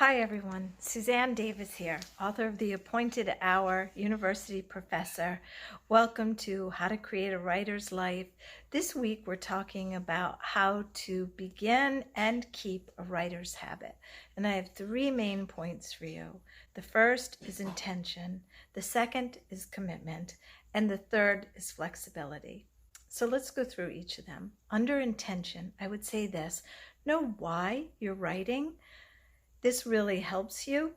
Hi everyone, Suzanne Davis here, author of The Appointed Hour, university professor. Welcome to How to Create a Writer's Life. This week we're talking about how to begin and keep a writer's habit. And I have three main points for you. The first is intention, the second is commitment, and the third is flexibility. So let's go through each of them. Under intention, I would say this: know why you're writing. This really helps you.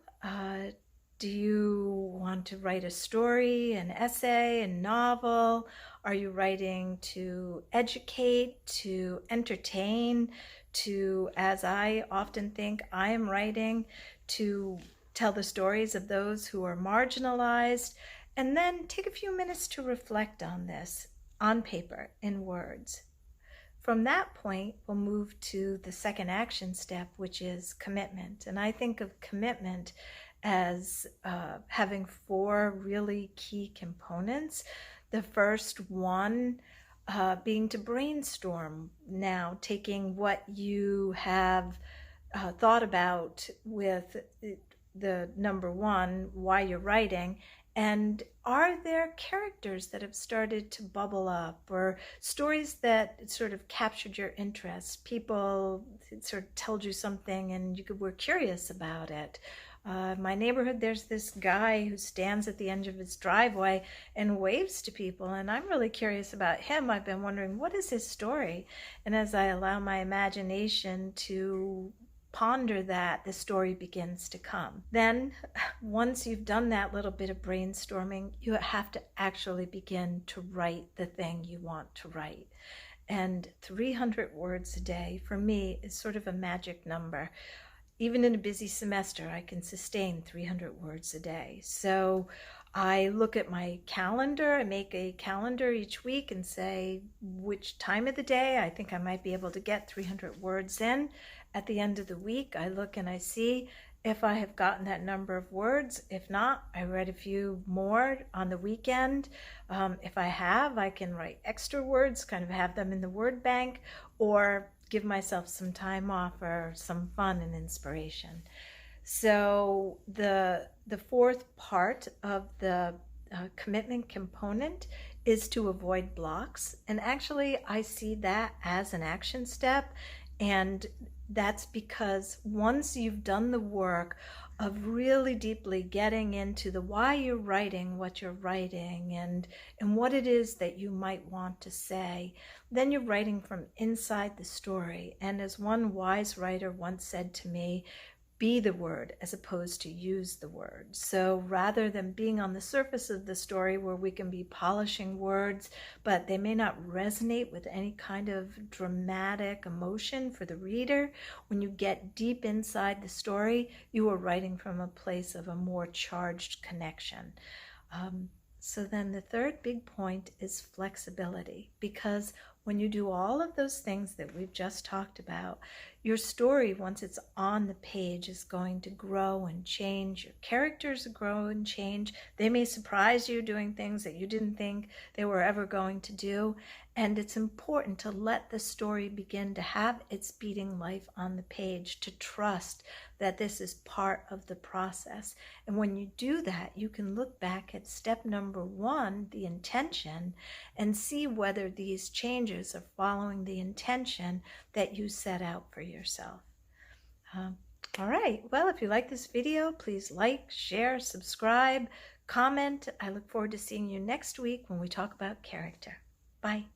Do you want to write a story, an essay, a novel? Are you writing to educate, to entertain, to, as I often think, I am writing to tell the stories of those who are marginalized? And then take a few minutes to reflect on this on paper, in words. From that point, we'll move to the second action step, which is commitment. And I think of commitment as having four really key components. The first one being to brainstorm now, taking what you have thought about with the number one, why you're writing, and are there characters that have started to bubble up, or stories that sort of captured your interest? People sort of told you something and you were curious about it. My neighborhood, there's this guy who stands at the end of his driveway and waves to people, and I'm really curious about him. I've been wondering, what is his story? And as I allow my imagination to ponder that, the story begins to come. Then once you've done that little bit of brainstorming, you have to actually begin to write the thing you want to write. And 300 words a day for me is sort of a magic number. Even in a busy semester, I can sustain 300 words a day. So I look at my calendar, I make a calendar each week and say which time of the day I think I might be able to get 300 words in. At the end of the week, I look and I see if I have gotten that number of words. If not, I write a few more on the weekend. If I have, I can write extra words, kind of have them in the word bank, or give myself some time off for some fun and inspiration. So the fourth part of the commitment component is to avoid blocks. And actually, I see that as an action step. And that's because once you've done the work of really deeply getting into the why you're writing what you're writing and what it is that you might want to say, then you're writing from inside the story. And as one wise writer once said to me, be the word as opposed to use the word. So rather than being on the surface of the story where we can be polishing words, but they may not resonate with any kind of dramatic emotion for the reader, when you get deep inside the story, you are writing from a place of a more charged connection. So then the third big point is flexibility, because when you do all of those things that we've just talked about, your story, once it's on the page, is going to grow and change. Your characters grow and change. They may surprise you doing things that you didn't think they were ever going to do. And it's important to let the story begin to have its beating life on the page, to trust that this is part of the process. And when you do that, you can look back at step number one, the intention, and see whether these changes are following the intention that you set out for yourself. All right, well, if you like this video, please like, share, subscribe, comment. I look forward to seeing you next week when we talk about character. Bye.